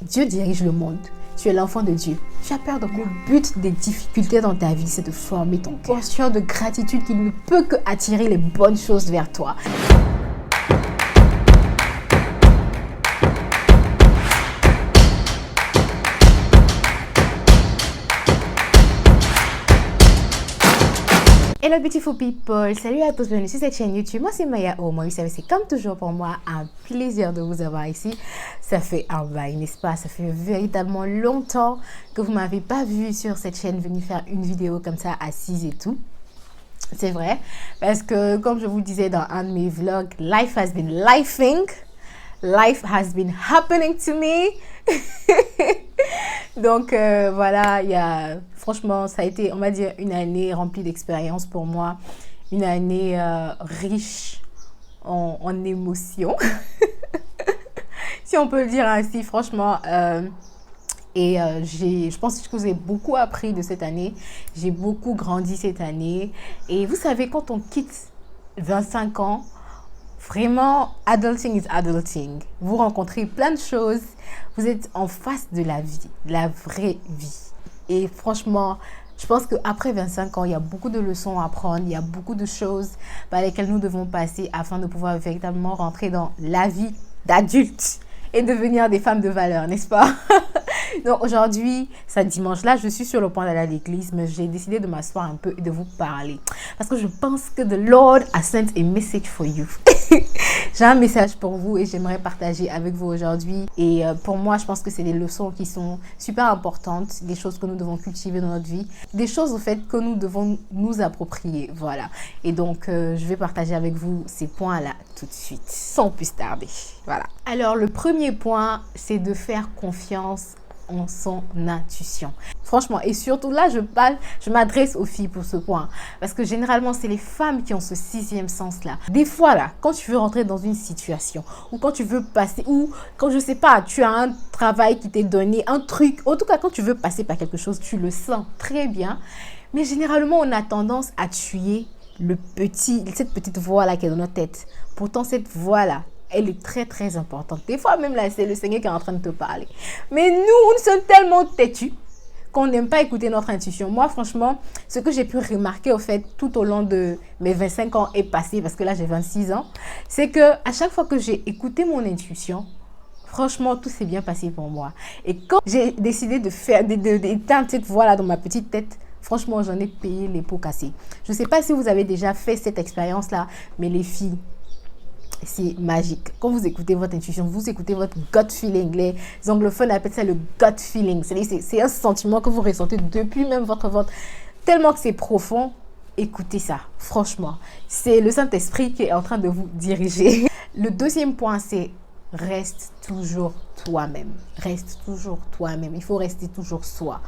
Dieu dirige le monde. Tu es l'enfant de Dieu. Tu as peur de quoi? Le but des difficultés dans ta vie, c'est de former ton cœur. Une posture de gratitude qui ne peut que attirer les bonnes choses vers toi. Hello beautiful people, salut à tous, bienvenue sur cette chaîne YouTube. Moi c'est Maya Oh. Moi vous savez, c'est comme toujours pour moi un plaisir de vous avoir ici. Ça fait un bail, n'est-ce pas? Ça fait véritablement longtemps que vous m'avez pas vu sur cette chaîne venir faire une vidéo comme ça assise et tout. C'est vrai, parce que comme je vous le disais dans un de mes vlogs, life has been lifing. Life has been happening to me. Donc voilà, franchement, ça a été, on va dire, une année remplie d'expériences pour moi. Une année riche en émotions. Si on peut le dire ainsi, franchement. Je pense que j'ai beaucoup appris de cette année. J'ai beaucoup grandi cette année. Et vous savez, quand on quitte 25 ans, vraiment, adulting is adulting. Vous rencontrez plein de choses. Vous êtes en face de la vie, la vraie vie. Et franchement, je pense qu'après 25 ans, il y a beaucoup de leçons à apprendre. Il y a beaucoup de choses par lesquelles nous devons passer afin de pouvoir véritablement rentrer dans la vie d'adulte et devenir des femmes de valeur, n'est-ce pas? Donc aujourd'hui, ce dimanche-là, je suis sur le point d'aller à l'église, mais j'ai décidé de m'asseoir un peu et de vous parler. Parce que je pense que the Lord has sent a message for you. J'ai un message pour vous et j'aimerais partager avec vous aujourd'hui. Et pour moi, je pense que c'est des leçons qui sont super importantes, des choses que nous devons cultiver dans notre vie, des choses au fait que nous devons nous approprier. Voilà. Et donc, je vais partager avec vous ces points-là tout de suite, sans plus tarder. Voilà. Alors, le premier point, c'est de faire confiance en son intuition. Franchement, et surtout là, je m'adresse aux filles pour ce point. Parce que généralement, c'est les femmes qui ont ce sixième sens-là. Des fois, là, quand tu veux rentrer dans une situation, ou quand tu veux passer, ou quand, je sais pas, tu as un travail qui t'est donné, un truc, en tout cas, quand tu veux passer par quelque chose, tu le sens très bien. Mais généralement, on a tendance à tuer cette petite voix-là qui est dans notre tête. Pourtant, cette voix-là, elle est très très importante. Des fois même là, c'est le Seigneur qui est en train de te parler. Mais nous sommes tellement têtus qu'on n'aime pas écouter notre intuition. Moi, franchement, ce que j'ai pu remarquer au fait tout au long de mes 25 ans est passé, parce que là j'ai 26 ans, c'est que à chaque fois que j'ai écouté mon intuition, franchement, tout s'est bien passé pour moi. Et quand j'ai décidé d'éteindre cette voix-là dans ma petite tête, franchement, j'en ai payé les pots cassés. Je ne sais pas si vous avez déjà fait cette expérience-là, mais les filles, c'est magique. Quand vous écoutez votre intuition, vous écoutez votre gut feeling. Les anglophones appellent ça le gut feeling. C'est un sentiment que vous ressentez depuis même votre ventre. Tellement que c'est profond, écoutez ça. Franchement, c'est le Saint-Esprit qui est en train de vous diriger. Le deuxième point, c'est reste toujours toi-même. Reste toujours toi-même. Il faut rester toujours soi.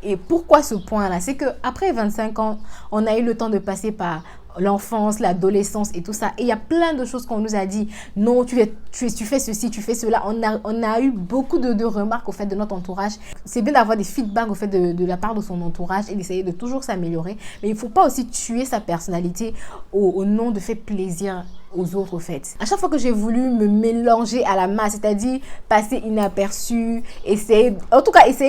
Et pourquoi ce point-là? C'est qu'après 25 ans, on a eu le temps de passer par l'enfance, l'adolescence et tout ça. Et il y a plein de choses qu'on nous a dit. Non, tu fais ceci, tu fais cela. On a eu beaucoup de remarques au fait de notre entourage. C'est bien d'avoir des feedbacks au fait de la part de son entourage et d'essayer de toujours s'améliorer. Mais il ne faut pas aussi tuer sa personnalité au nom de faire plaisir aux autres au fait. À chaque fois que j'ai voulu me mélanger à la masse, c'est-à-dire passer inaperçu, essayer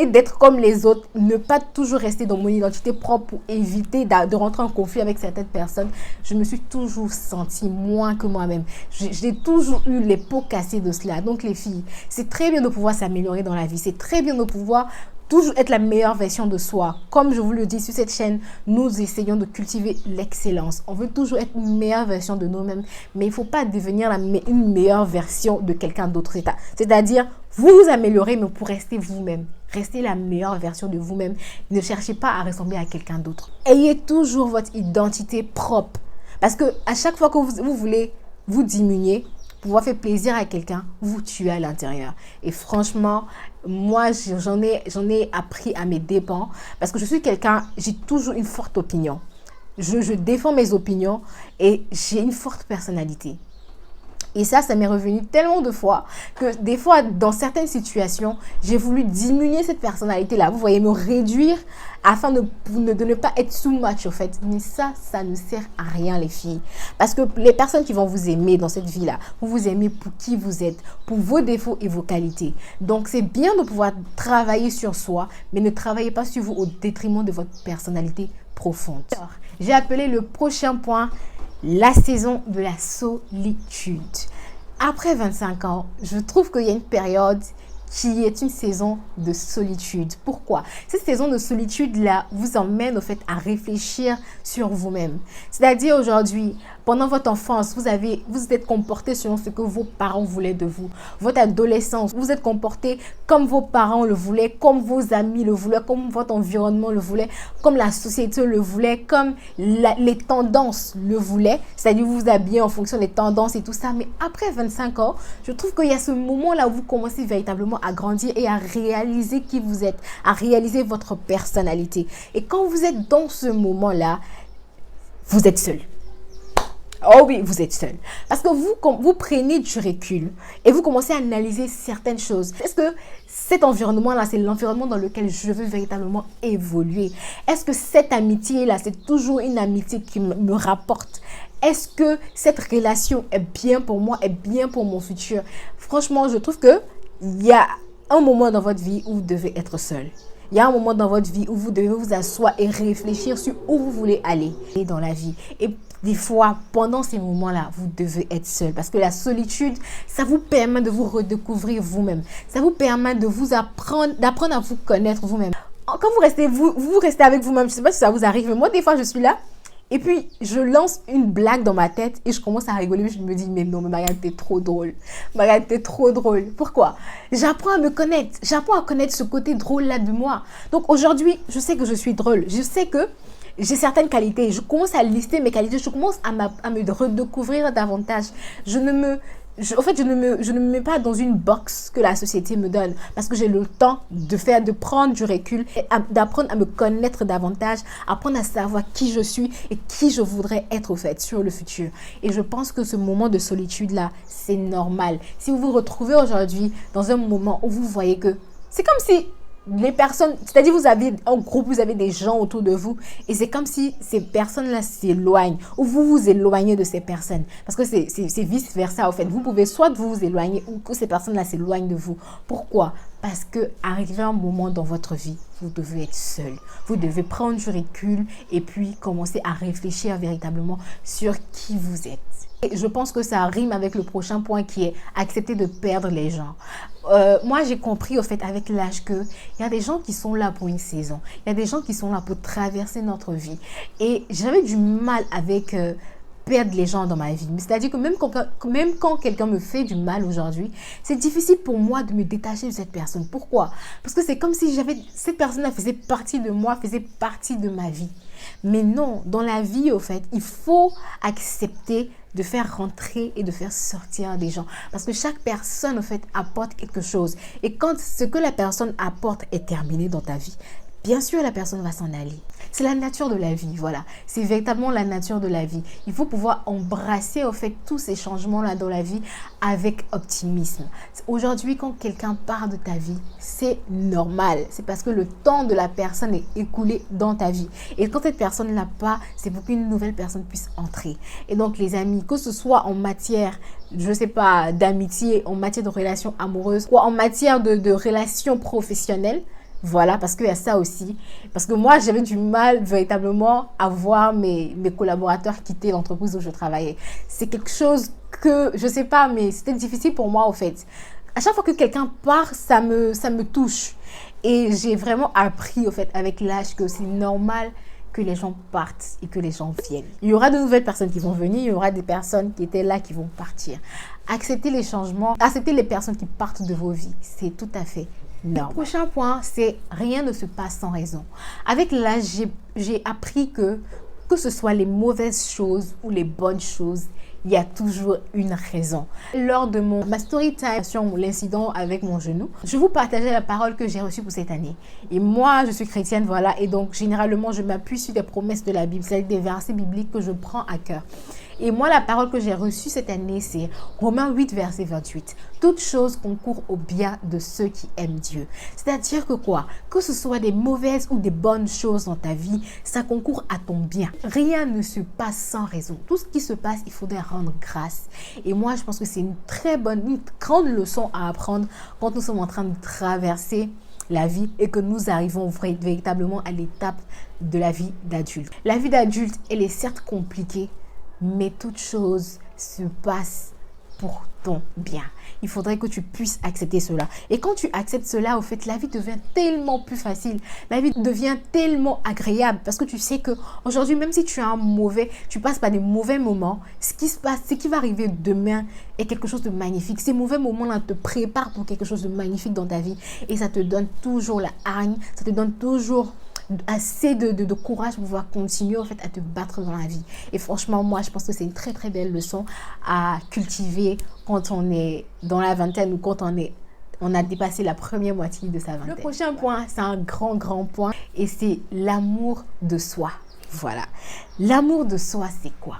d'être comme les autres, ne pas toujours rester dans mon identité propre pour éviter de rentrer en conflit avec certaines personnes, je me suis toujours sentie moins que moi-même. J'ai toujours eu les pots cassés de cela. Donc les filles, c'est très bien de pouvoir s'améliorer dans la vie, c'est très bien de pouvoir toujours être la meilleure version de soi. Comme je vous le dis sur cette chaîne, nous essayons de cultiver l'excellence. On veut toujours être une meilleure version de nous-mêmes, mais il ne faut pas devenir une meilleure version de quelqu'un d'autre. C'est-à-dire, vous vous améliorez, mais pour rester vous-même. Restez la meilleure version de vous-même. Ne cherchez pas à ressembler à quelqu'un d'autre. Ayez toujours votre identité propre. Parce que à chaque fois que vous voulez vous diminuer, pouvoir faire plaisir à quelqu'un, vous tuez à l'intérieur. Et franchement, moi, j'en ai appris à mes dépens parce que je suis quelqu'un, j'ai toujours une forte opinion. Je défends mes opinions et j'ai une forte personnalité. Et ça m'est revenu tellement de fois que des fois, dans certaines situations, j'ai voulu diminuer cette personnalité-là. Vous voyez, me réduire afin de ne pas être too much, au fait. Mais ça ne sert à rien, les filles. Parce que les personnes qui vont vous aimer dans cette vie-là, vous aimez pour qui vous êtes, pour vos défauts et vos qualités. Donc, c'est bien de pouvoir travailler sur soi, mais ne travaillez pas sur vous au détriment de votre personnalité profonde. Alors, j'ai appelé le prochain point la saison de la solitude. Après 25 ans, je trouve qu'il y a une période qui est une saison de solitude. Pourquoi? Cette saison de solitude-là vous emmène au fait à réfléchir sur vous-même. C'est-à-dire aujourd'hui, pendant votre enfance, vous êtes comporté selon ce que vos parents voulaient de vous. Votre adolescence, vous êtes comporté comme vos parents le voulaient, comme vos amis le voulaient, comme votre environnement le voulait, comme la société le voulait, comme les tendances le voulaient. C'est-à-dire vous vous habillez en fonction des tendances et tout ça. Mais après 25 ans, je trouve qu'il y a ce moment-là où vous commencez véritablement à grandir et à réaliser qui vous êtes, à réaliser votre personnalité. Et quand vous êtes dans ce moment-là, vous êtes seul. Oh oui, vous êtes seul. Parce que vous prenez du recul et vous commencez à analyser certaines choses. Est-ce que cet environnement-là, c'est l'environnement dans lequel je veux véritablement évoluer? Est-ce que cette amitié-là, c'est toujours une amitié qui me rapporte? Est-ce que cette relation est bien pour moi, est bien pour mon futur? Franchement, je trouve qu'il y a un moment dans votre vie où vous devez être seul. Il y a un moment dans votre vie où vous devez vous asseoir et réfléchir sur où vous voulez aller dans la vie. Et des fois, pendant ces moments-là, vous devez être seul. Parce que la solitude, ça vous permet de vous redécouvrir vous-même. Ça vous permet d'apprendre à vous connaître vous-même. Quand vous restez avec vous-même, je ne sais pas si ça vous arrive, mais moi, des fois, je suis là. Et puis, je lance une blague dans ma tête et je commence à rigoler. Je me dis, mais non, mais Marianne, t'es trop drôle. Marianne, t'es trop drôle. Pourquoi? J'apprends à me connaître. J'apprends à connaître ce côté drôle-là de moi. Donc, aujourd'hui, je sais que je suis drôle. Je sais que j'ai certaines qualités. Je commence à lister mes qualités. Je commence à me redécouvrir davantage. Je ne me mets pas dans une box que la société me donne parce que j'ai le temps de prendre du recul et d'apprendre à me connaître davantage, apprendre à savoir qui je suis et qui je voudrais être au fait sur le futur. Et je pense que ce moment de solitude-là, c'est normal. Si vous vous retrouvez aujourd'hui dans un moment où vous voyez que c'est comme si les personnes, c'est-à-dire vous avez un groupe, vous avez des gens autour de vous et c'est comme si ces personnes-là s'éloignent ou vous vous éloignez de ces personnes parce que c'est vice-versa en fait. Vous pouvez soit vous éloigner ou que ces personnes-là s'éloignent de vous. Pourquoi? Parce que arrivé un moment dans votre vie, vous devez être seul. Vous devez prendre du recul et puis commencer à réfléchir véritablement sur qui vous êtes. Et je pense que ça rime avec le prochain point qui est accepter de perdre les gens. Moi, j'ai compris au fait avec l'âge qu'il y a des gens qui sont là pour une saison. Il y a des gens qui sont là pour traverser notre vie. Et j'avais du mal avec perdre les gens dans ma vie. C'est-à-dire que même quand quelqu'un me fait du mal aujourd'hui, c'est difficile pour moi de me détacher de cette personne. Pourquoi? Parce que c'est comme si cette personne-là faisait partie de moi, faisait partie de ma vie. Mais non, dans la vie, au fait, il faut accepter de faire rentrer et de faire sortir des gens. Parce que chaque personne, au fait, apporte quelque chose. Et quand ce que la personne apporte est terminé dans ta vie, bien sûr, la personne va s'en aller. C'est la nature de la vie, voilà. C'est véritablement la nature de la vie. Il faut pouvoir embrasser, au fait, tous ces changements-là dans la vie avec optimisme. Aujourd'hui, quand quelqu'un part de ta vie, c'est normal. C'est parce que le temps de la personne est écoulé dans ta vie. Et quand cette personne n'a pas, c'est pour qu'une nouvelle personne puisse entrer. Et donc, les amis, que ce soit en matière, je ne sais pas, d'amitié, en matière de relations amoureuses, ou en matière de relations professionnelles, voilà, parce qu'il y a ça aussi. Parce que moi, j'avais du mal véritablement à voir mes collaborateurs quitter l'entreprise où je travaillais. C'est quelque chose que, je sais pas, mais c'était difficile pour moi, au fait. À chaque fois que quelqu'un part, ça me touche. Et j'ai vraiment appris, au fait, avec l'âge, que c'est normal que les gens partent et que les gens viennent. Il y aura de nouvelles personnes qui vont venir, il y aura des personnes qui étaient là qui vont partir. Acceptez les changements, acceptez les personnes qui partent de vos vies. C'est tout à fait normal. Le prochain point, c'est rien ne se passe sans raison. Avec l'âge, j'ai appris que ce soit les mauvaises choses ou les bonnes choses, il y a toujours une raison. Lors de ma story time sur l'incident avec mon genou, je vous partageais la parole que j'ai reçue pour cette année. Et moi, je suis chrétienne, voilà. Et donc, généralement, je m'appuie sur des promesses de la Bible, c'est-à-dire des versets bibliques que je prends à cœur. Et moi, la parole que j'ai reçue cette année, c'est Romains 8, verset 28. Toute chose concourt au bien de ceux qui aiment Dieu. C'est-à-dire que quoi? Que ce soit des mauvaises ou des bonnes choses dans ta vie, ça concourt à ton bien. Rien ne se passe sans raison. Tout ce qui se passe, il faudrait rendre grâce. Et moi, je pense que c'est une grande leçon à apprendre quand nous sommes en train de traverser la vie et que nous arrivons véritablement à l'étape de la vie d'adulte. La vie d'adulte, elle est certes compliquée, mais toute chose se passe pour ton bien. Il faudrait que tu puisses accepter cela. Et quand tu acceptes cela, au fait, la vie devient tellement plus facile. La vie devient tellement agréable parce que tu sais que aujourd'hui, même si tu passes par des mauvais moments, ce qui va arriver demain est quelque chose de magnifique. Ces mauvais moments-là te préparent pour quelque chose de magnifique dans ta vie et ça te donne toujours la hargne, ça te donne toujours assez de courage pour pouvoir continuer en fait à te battre dans la vie. Et franchement, moi je pense que c'est une très très belle leçon à cultiver quand on est dans la vingtaine ou quand on a dépassé la première moitié de sa vingtaine. Le prochain point, c'est un grand point et c'est l'amour de soi. Voilà. L'amour de soi, c'est quoi?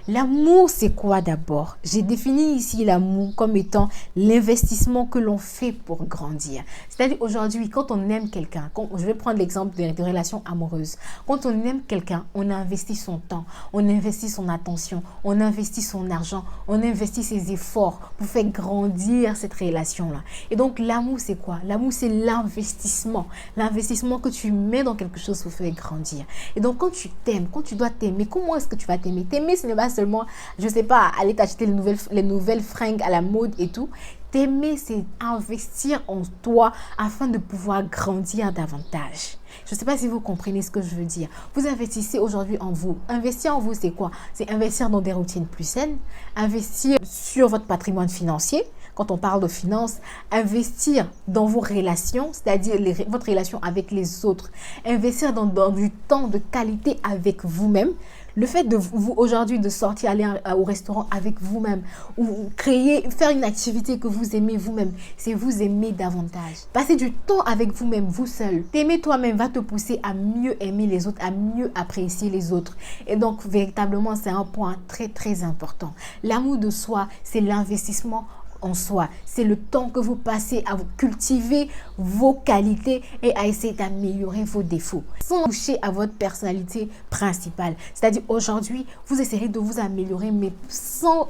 L'amour, c'est quoi d'abord? J'ai défini ici l'amour comme étant l'investissement que l'on fait pour grandir. C'est-à-dire aujourd'hui, quand on aime quelqu'un, je vais prendre l'exemple de relations amoureuses. Quand on aime quelqu'un, on investit son temps, on investit son attention, on investit son argent, on investit ses efforts pour faire grandir cette relation-là. Et donc l'amour, c'est quoi? L'amour, c'est l'investissement. L'investissement que tu mets dans quelque chose pour faire grandir. Et donc quand tu t'aimes, quand tu dois t'aimer, comment est-ce que tu vas t'aimer? T'aimer, ce n'est pas seulement, je sais pas, aller t'acheter les nouvelles fringues à la mode et tout. T'aimer, c'est investir en toi afin de pouvoir grandir davantage. Je ne sais pas si vous comprenez ce que je veux dire. Vous investissez aujourd'hui en vous. Investir en vous, c'est quoi? C'est investir dans des routines plus saines, investir sur votre patrimoine financier. Quand on parle de finances, investir dans vos relations, c'est-à-dire votre relation avec les autres, investir dans du temps de qualité avec vous-même. Le fait de vous aujourd'hui de sortir, aller au restaurant avec vous-même ou faire une activité que vous aimez vous-même, c'est vous aimer davantage. Passer du temps avec vous-même, vous seul. T'aimer toi-même va te pousser à mieux aimer les autres, à mieux apprécier les autres. Et donc, véritablement, c'est un point très, très important. L'amour de soi, c'est l'investissement en soi. C'est le temps que vous passez à cultiver vos qualités et à essayer d'améliorer vos défauts sans toucher à votre personnalité principale. C'est-à-dire aujourd'hui, vous essayerez de vous améliorer mais sans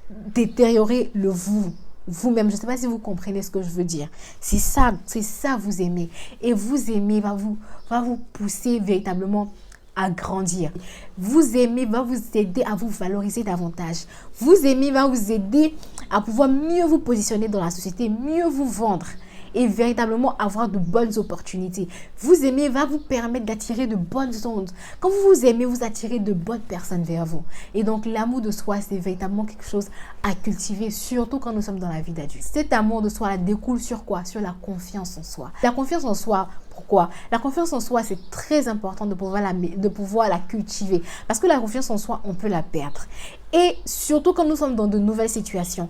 détériorer vous-même. Je ne sais pas si vous comprenez ce que je veux dire. C'est ça vous aimer. Et vous aimer va vous pousser véritablement à grandir. Vous aimer va vous aider à vous valoriser davantage. Vous aimer va vous aider à pouvoir mieux vous positionner dans la société, mieux vous vendre et véritablement avoir de bonnes opportunités. Vous aimer va vous permettre d'attirer de bonnes ondes. Quand vous vous aimez, vous attirez de bonnes personnes vers vous. Et donc, l'amour de soi, c'est véritablement quelque chose à cultiver, surtout quand nous sommes dans la vie d'adulte. Cet amour de soi découle sur quoi? Sur la confiance en soi. La confiance en soi, pourquoi? La confiance en soi, c'est très important de pouvoir la cultiver. Parce que la confiance en soi, on peut la perdre. Et surtout quand nous sommes dans de nouvelles situations.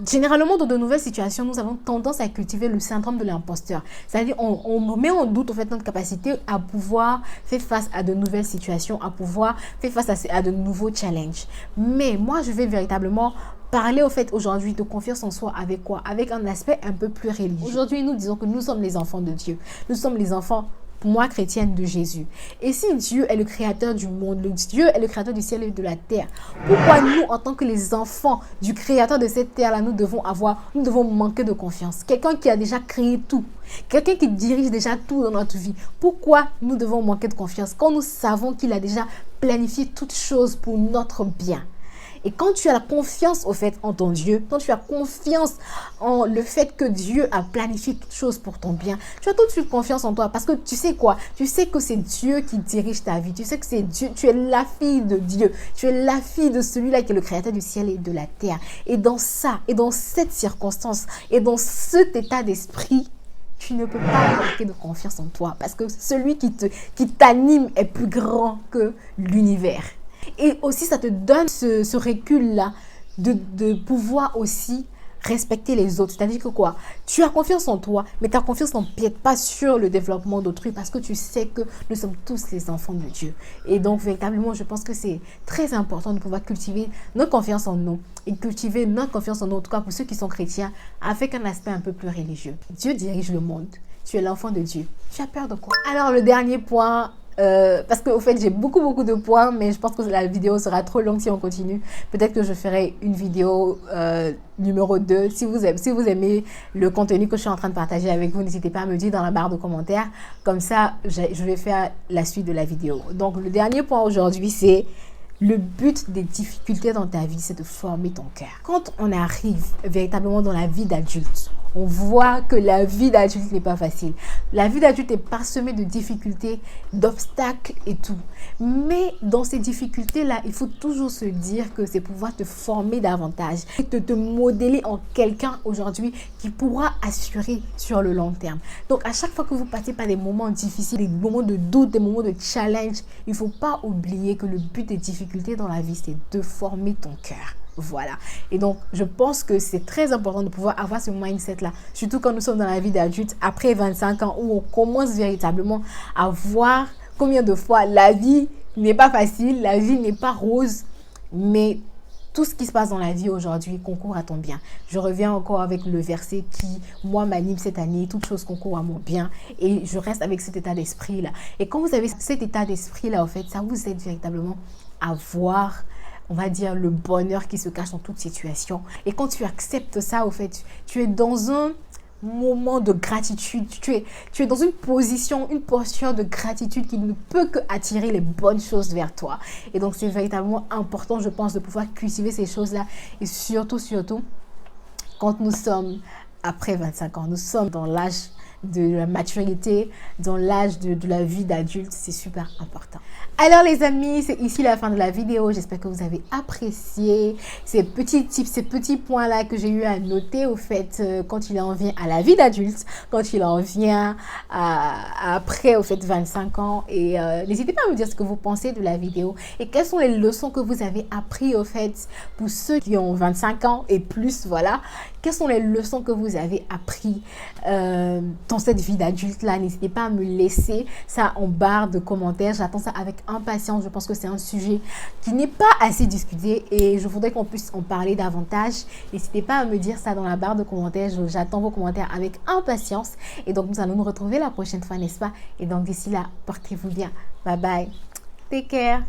Généralement, dans de nouvelles situations, nous avons tendance à cultiver le syndrome de l'imposteur. C'est-à-dire, on met en doute en fait notre capacité à pouvoir faire face à de nouvelles situations, à pouvoir faire face à de nouveaux challenges. Mais moi, je vais véritablement parler au fait aujourd'hui de confiance en soi avec quoi? Avec un aspect un peu plus religieux. Aujourd'hui, nous disons que nous sommes les enfants de Dieu. Nous sommes les enfants, pour moi, chrétienne de Jésus. Et si Dieu est le créateur du monde, Dieu est le créateur du ciel et de la terre, pourquoi nous, en tant que les enfants du créateur de cette terre-là, nous devons manquer de confiance? Quelqu'un qui a déjà créé tout, quelqu'un qui dirige déjà tout dans notre vie, pourquoi nous devons manquer de confiance quand nous savons qu'il a déjà planifié toutes choses pour notre bien? Et quand tu as la confiance au fait en ton Dieu, quand tu as confiance en le fait que Dieu a planifié toutes choses pour ton bien, tu as tout de suite confiance en toi parce que tu sais quoi? Tu sais que c'est Dieu qui dirige ta vie. Tu sais que c'est Dieu. Tu es la fille de Dieu. Tu es la fille de celui-là qui est le créateur du ciel et de la terre. Et dans ça, et dans cette circonstance, et dans cet état d'esprit, tu ne peux pas manquer de confiance en toi parce que celui qui t'anime est plus grand que l'univers. Et aussi, ça te donne ce recul-là de pouvoir aussi respecter les autres. C'est-à-dire que quoi? Tu as confiance en toi, mais ta confiance n'empiète pas sur le développement d'autrui parce que tu sais que nous sommes tous les enfants de Dieu. Et donc, véritablement, je pense que c'est très important de pouvoir cultiver notre confiance en nous et cultiver notre confiance en nous, en tout cas pour ceux qui sont chrétiens, avec un aspect un peu plus religieux. Dieu dirige le monde. Tu es l'enfant de Dieu. Tu as peur de quoi? Alors, le dernier point... parce qu'au fait j'ai beaucoup de points, mais je pense que la vidéo sera trop longue si on continue. Peut-être que je ferai une vidéo numéro 2. Si vous aimez le contenu que je suis en train de partager avec vous, n'hésitez pas à me dire dans la barre de commentaires. Comme ça, je vais faire la suite de la vidéo. Donc le dernier point aujourd'hui, c'est le but des difficultés dans ta vie, c'est de former ton cœur. Quand on arrive véritablement dans la vie d'adulte, on voit que la vie d'adulte n'est pas facile. La vie d'adulte est parsemée de difficultés, d'obstacles et tout. Mais dans ces difficultés-là, il faut toujours se dire que c'est pouvoir te former davantage et te modeler en quelqu'un aujourd'hui qui pourra assurer sur le long terme. Donc, à chaque fois que vous passez par des moments difficiles, des moments de doute, des moments de challenge, il ne faut pas oublier que le but des difficultés dans la vie, c'est de former ton cœur. Voilà. Et donc, je pense que c'est très important de pouvoir avoir ce mindset-là. Surtout quand nous sommes dans la vie d'adulte, après 25 ans, où on commence véritablement à voir combien de fois la vie n'est pas facile, la vie n'est pas rose, mais tout ce qui se passe dans la vie aujourd'hui concourt à ton bien. Je reviens encore avec le verset qui, moi, m'anime cette année. Toute chose concourt à mon bien. Et je reste avec cet état d'esprit-là. Et quand vous avez cet état d'esprit-là, en fait, ça vous aide véritablement à voir, on va dire, le bonheur qui se cache dans toute situation. Et quand tu acceptes ça, au fait, tu es dans un moment de gratitude. Tu es dans une position, une posture de gratitude qui ne peut que attirer les bonnes choses vers toi. Et donc, c'est véritablement important, je pense, de pouvoir cultiver ces choses-là. Et surtout, quand nous sommes après 25 ans, nous sommes dans l'âge de la maturité, dans l'âge de la vie d'adulte, c'est super important. Alors les amis, c'est ici la fin de la vidéo. J'espère que vous avez apprécié ces petits tips, ces petits points-là que j'ai eu à noter au fait quand il en vient à la vie d'adulte, quand il en vient après au fait 25 ans. Et n'hésitez pas à me dire ce que vous pensez de la vidéo et quelles sont les leçons que vous avez apprises au fait pour ceux qui ont 25 ans et plus, voilà. Quelles sont les leçons que vous avez apprises dans cette vie d'adulte là? N'hésitez pas à me laisser ça en barre de commentaires. J'attends ça avec impatience. Je pense que c'est un sujet qui n'est pas assez discuté et je voudrais qu'on puisse en parler davantage. N'hésitez pas à me dire ça dans la barre de commentaires. J'attends vos commentaires avec impatience. Et donc, nous allons nous retrouver la prochaine fois, n'est-ce pas? Et donc, d'ici là, portez-vous bien. Bye bye. Take care.